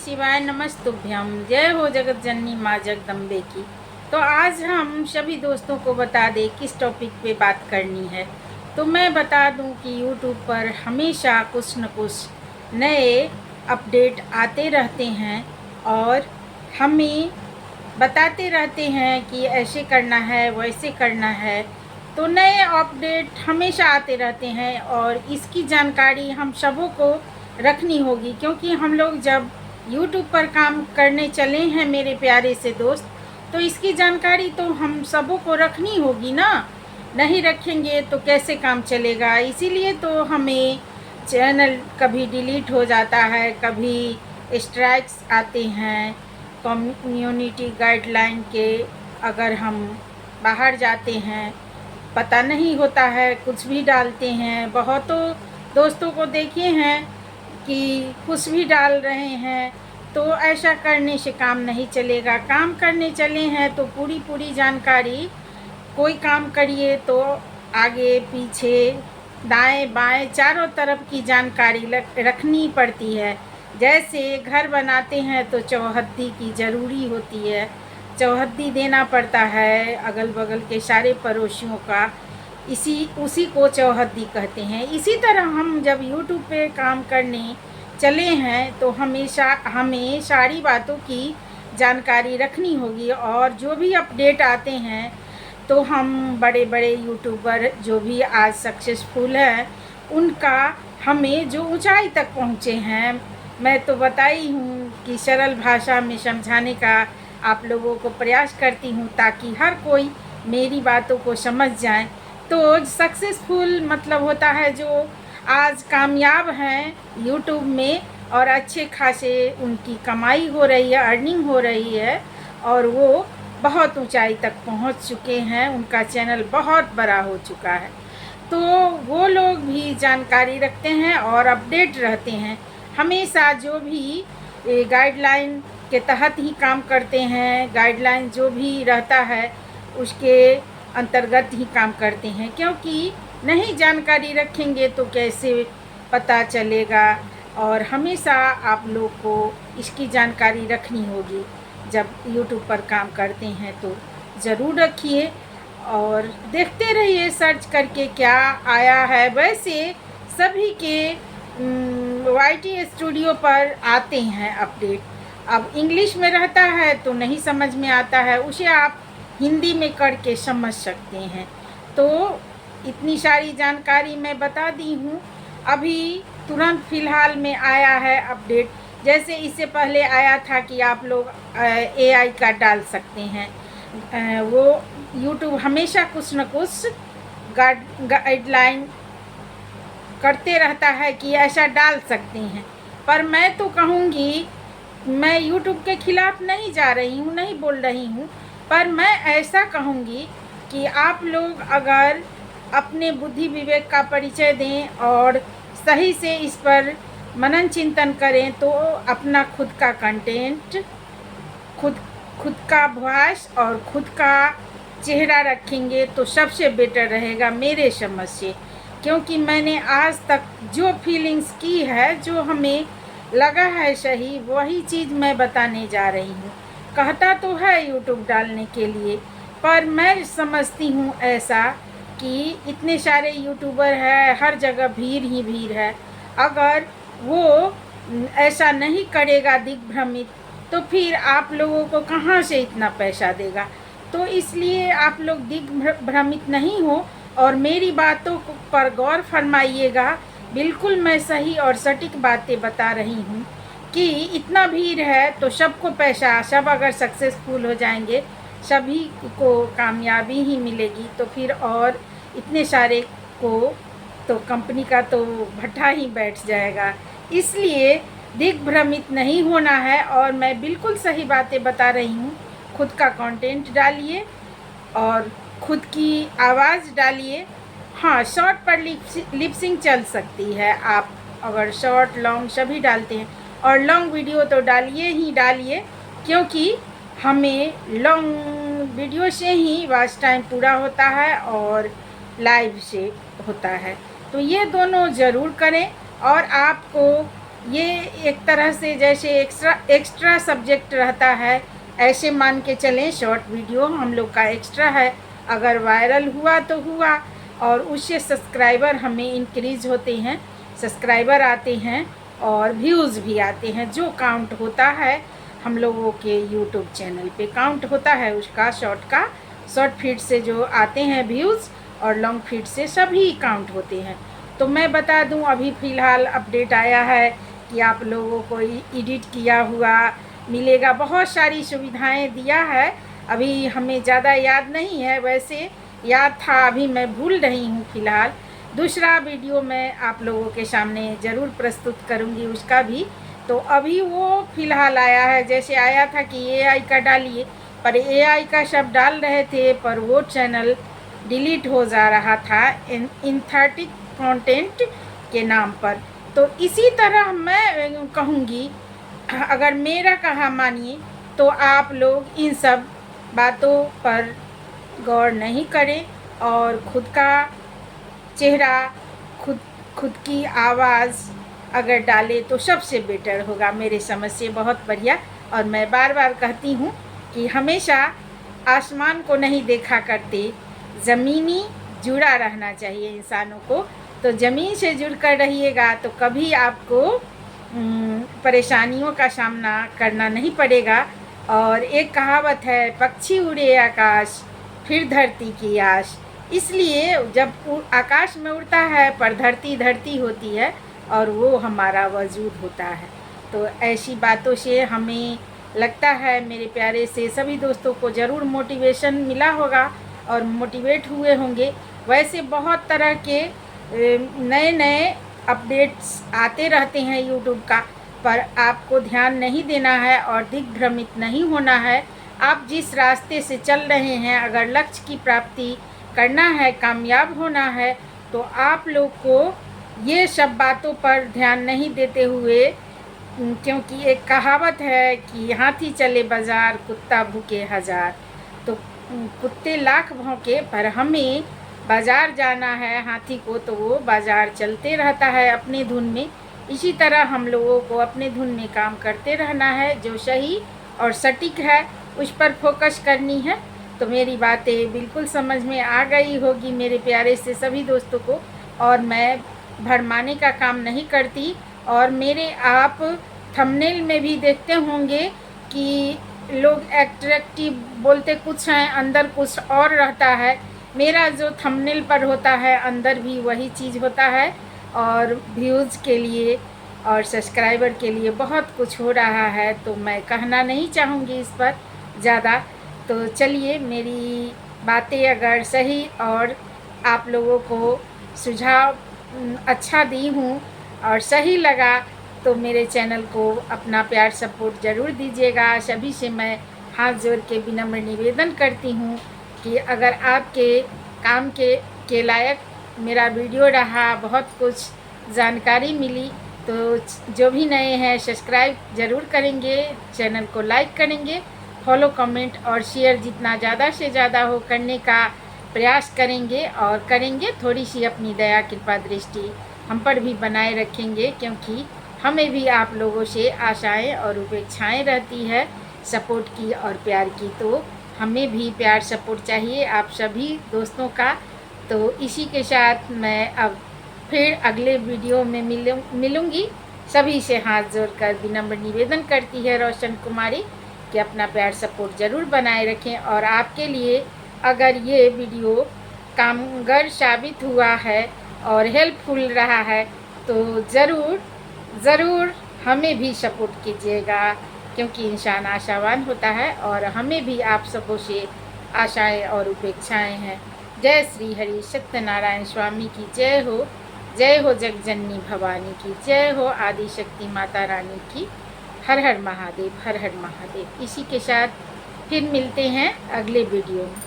शिवाय नमस्तुभ्यम। जय हो जगत जननी माँ जगदम्बे की। तो आज हम सभी दोस्तों को बता दें किस टॉपिक पे बात करनी है। तो मैं बता दूं कि यूट्यूब पर हमेशा कुछ न कुछ नए अपडेट आते रहते हैं और हमें बताते रहते हैं कि ऐसे करना है वैसे करना है। तो नए अपडेट हमेशा आते रहते हैं और इसकी जानकारी हम सबों को रखनी होगी, क्योंकि हम लोग जब YouTube पर काम करने चले हैं मेरे प्यारे से दोस्त, तो इसकी जानकारी तो हम सबों को रखनी होगी ना। नहीं रखेंगे तो कैसे काम चलेगा। इसीलिए तो हमें चैनल कभी डिलीट हो जाता है, कभी स्ट्राइक्स आते हैं, कम्युनिटी गाइडलाइन के अगर हम बाहर जाते हैं पता नहीं होता है, कुछ भी डालते हैं। बहुतों दोस्तों को देखे हैं कि कुछ भी डाल रहे हैं, तो ऐसा करने से काम नहीं चलेगा। काम करने चले हैं तो पूरी जानकारी, कोई काम करिए तो आगे पीछे दाएं बाएं चारों तरफ की जानकारी रखनी पड़ती है। जैसे घर बनाते हैं तो चौहद्दी की ज़रूरी होती है, चौहद्दी देना पड़ता है अगल बगल के सारे पड़ोसियों का, उसी को चौहद्दी कहते हैं। इसी तरह हम जब यूट्यूब पे काम करने चले हैं तो हमेशा हमें सारी बातों की जानकारी रखनी होगी। और जो भी अपडेट आते हैं तो हम बड़े बड़े यूट्यूबर जो भी आज सक्सेसफुल हैं उनका हमें जो ऊंचाई तक पहुँचे हैं, मैं तो बताई हूँ कि सरल भाषा में समझाने का आप लोगों को प्रयास करती हूँ ताकि हर कोई मेरी बातों को समझ जाए। तो सक्सेसफुल मतलब होता है जो आज कामयाब हैं यूट्यूब में और अच्छे खासे उनकी कमाई हो रही है, अर्निंग हो रही है और वो बहुत ऊंचाई तक पहुंच चुके हैं, उनका चैनल बहुत बड़ा हो चुका है। तो वो लोग भी जानकारी रखते हैं और अपडेट रहते हैं हमेशा। जो भी गाइडलाइन के तहत ही काम करते हैं, गाइडलाइन जो भी रहता है उसके अंतर्गत ही काम करते हैं, क्योंकि नहीं जानकारी रखेंगे तो कैसे पता चलेगा। और हमेशा आप लोग को इसकी जानकारी रखनी होगी। जब YouTube पर काम करते हैं तो ज़रूर रखिए और देखते रहिए सर्च करके क्या आया है। वैसे सभी के YT स्टूडियो पर आते हैं अपडेट। अब इंग्लिश में रहता है तो नहीं समझ में आता है, उसे आप हिंदी में करके समझ सकते हैं। तो इतनी सारी जानकारी मैं बता दी हूँ। अभी तुरंत फ़िलहाल में आया है अपडेट। जैसे इससे पहले आया था कि आप लोग AI का डाल सकते हैं। वो YouTube हमेशा कुछ न कुछ गाइडलाइन करते रहता है कि ऐसा डाल सकते हैं। पर मैं तो कहूँगी, मैं YouTube के खिलाफ़ नहीं जा रही हूँ, नहीं बोल रही हूँ, पर मैं ऐसा कहूँगी कि आप लोग अगर अपने बुद्धि विवेक का परिचय दें और सही से इस पर मनन चिंतन करें तो अपना खुद का कंटेंट, खुद का वॉइस और खुद का चेहरा रखेंगे तो सबसे बेटर रहेगा मेरे समझ से। क्योंकि मैंने आज तक जो फीलिंग्स की है, जो हमें लगा है सही, वही चीज़ मैं बताने जा रही हूँ। कहता तो है YouTube डालने के लिए, पर मैं समझती हूँ ऐसा कि इतने सारे यूट्यूबर हैं, हर जगह भीड़ ही भीड़ है। अगर वो ऐसा नहीं करेगा दिग्भ्रमित, तो फिर आप लोगों को कहाँ से इतना पैसा देगा। तो इसलिए आप लोग दिग्भ्रमित नहीं हो और मेरी बातों पर गौर फरमाइएगा। बिल्कुल मैं सही और सटीक बातें बता रही हूँ कि इतना भीड़ है तो सबको पैसा, सब अगर सक्सेसफुल हो जाएंगे सभी को कामयाबी ही मिलेगी। तो फिर और इतने सारे को तो कंपनी का तो भट्ठा ही बैठ जाएगा। इसलिए दिग्भ्रमित नहीं होना है और मैं बिल्कुल सही बातें बता रही हूँ। खुद का कंटेंट डालिए और खुद की आवाज़ डालिए। हाँ, शॉर्ट पर लिपसिंग चल सकती है, आप अगर शॉर्ट लॉन्ग सभी डालते हैं, और लॉन्ग वीडियो तो डालिए ही डालिए, क्योंकि हमें लॉन्ग वीडियो से ही वॉच टाइम पूरा होता है और लाइव से होता है। तो ये दोनों ज़रूर करें और आपको ये एक तरह से जैसे एक्स्ट्रा सब्जेक्ट रहता है, ऐसे मान के चलें। शॉर्ट वीडियो हम लोग का एक्स्ट्रा है, अगर वायरल हुआ तो हुआ, और उससे सब्सक्राइबर हमें इंक्रीज़ होते हैं, सब्सक्राइबर आते हैं और व्यूज़ भी आते हैं। जो काउंट होता है हम लोगों के यूट्यूब चैनल पे काउंट होता है उसका, शॉर्ट फीड से जो आते हैं व्यूज़ और लॉन्ग फीड से सभी काउंट होते हैं। तो मैं बता दूं, अभी फ़िलहाल अपडेट आया है कि आप लोगों को एडिट किया हुआ मिलेगा, बहुत सारी सुविधाएं दिया है। अभी हमें ज़्यादा याद नहीं है, वैसे याद था, अभी मैं भूल रही हूँ फ़िलहाल। दूसरा वीडियो मैं आप लोगों के सामने ज़रूर प्रस्तुत करूँगी उसका भी। तो अभी वो फ़िलहाल आया है, जैसे आया था कि एआई का डालिए, पर एआई का सब डाल रहे थे पर वो चैनल डिलीट हो जा रहा था इनथेटिक कंटेंट के नाम पर। तो इसी तरह मैं कहूँगी, अगर मेरा कहा मानिए तो आप लोग इन सब बातों पर गौर नहीं करें और खुद का चेहरा, खुद की आवाज़ अगर डाले तो सबसे बेटर होगा मेरे समझ से, बहुत बढ़िया। और मैं बार बार कहती हूँ कि हमेशा आसमान को नहीं देखा करते, ज़मीनी जुड़ा रहना चाहिए इंसानों को। तो ज़मीन से जुड़कर रहिएगा तो कभी आपको परेशानियों का सामना करना नहीं पड़ेगा। और एक कहावत है, पक्षी उड़े आकाश फिर धरती की आश। इसलिए जब आकाश में उड़ता है पर धरती होती है और वो हमारा वजूद होता है। तो ऐसी बातों से हमें लगता है मेरे प्यारे से सभी दोस्तों को ज़रूर मोटिवेशन मिला होगा और मोटिवेट हुए होंगे। वैसे बहुत तरह के नए नए अपडेट्स आते रहते हैं यूट्यूब का, पर आपको ध्यान नहीं देना है और दिग्भ्रमित नहीं होना है। आप जिस रास्ते से चल रहे हैं, अगर लक्ष्य की प्राप्ति करना है, कामयाब होना है, तो आप लोग को ये सब बातों पर ध्यान नहीं देते हुए, क्योंकि एक कहावत है कि हाथी चले बाज़ार कुत्ता भूखे हज़ार। तो कुत्ते लाख भौंके पर हमें बाज़ार जाना है हाथी को, तो वो बाज़ार चलते रहता है अपने धुन में। इसी तरह हम लोगों को अपने धुन में काम करते रहना है, जो सही और सटीक है उस पर फोकस करनी है। तो मेरी बातें बिल्कुल समझ में आ गई होगी मेरे प्यारे से सभी दोस्तों को, और मैं भरमाने का काम नहीं करती। और मेरे आप थंबनेल में भी देखते होंगे कि लोग एट्रैक्टिव बोलते कुछ हैं, अंदर कुछ और रहता है। मेरा जो थंबनेल पर होता है अंदर भी वही चीज़ होता है, और व्यूज़ के लिए और सब्सक्राइबर के लिए बहुत कुछ हो रहा है। तो मैं कहना नहीं चाहूँगी इस पर ज़्यादा। तो चलिए, मेरी बातें अगर सही और आप लोगों को सुझाव अच्छा दी हूँ और सही लगा तो मेरे चैनल को अपना प्यार सपोर्ट ज़रूर दीजिएगा। सभी से मैं हाथ जोड़ के विनम्र निवेदन करती हूँ कि अगर आपके काम के लायक मेरा वीडियो रहा, बहुत कुछ जानकारी मिली, तो जो भी नए हैं सब्सक्राइब ज़रूर करेंगे, चैनल को लाइक करेंगे, फॉलो, कमेंट और शेयर जितना ज़्यादा से ज़्यादा हो करने का प्रयास करेंगे। और करेंगे, थोड़ी सी अपनी दया कृपा दृष्टि हम पर भी बनाए रखेंगे, क्योंकि हमें भी आप लोगों से आशाएं और अपेक्षाएं रहती है सपोर्ट की और प्यार की। तो हमें भी प्यार सपोर्ट चाहिए आप सभी दोस्तों का। तो इसी के साथ मैं अब फिर अगले वीडियो में मिलूँगी। सभी से हाथ जोड़कर विनम्र निवेदन करती है रोशन कुमारी कि अपना प्यार सपोर्ट ज़रूर बनाए रखें। और आपके लिए अगर ये वीडियो कामगर साबित हुआ है और हेल्पफुल रहा है तो ज़रूर हमें भी सपोर्ट कीजिएगा, क्योंकि इंसान आशावान होता है और हमें भी आप सबों से आशाएं और अपेक्षाएं हैं। जय श्री हरि सत्यनारायण स्वामी की जय हो जगजननी भवानी की जय हो, आदि शक्ति माता रानी की हर हर महादेव, हर हर महादेव। इसी के साथ फिर मिलते हैं अगले वीडियो में।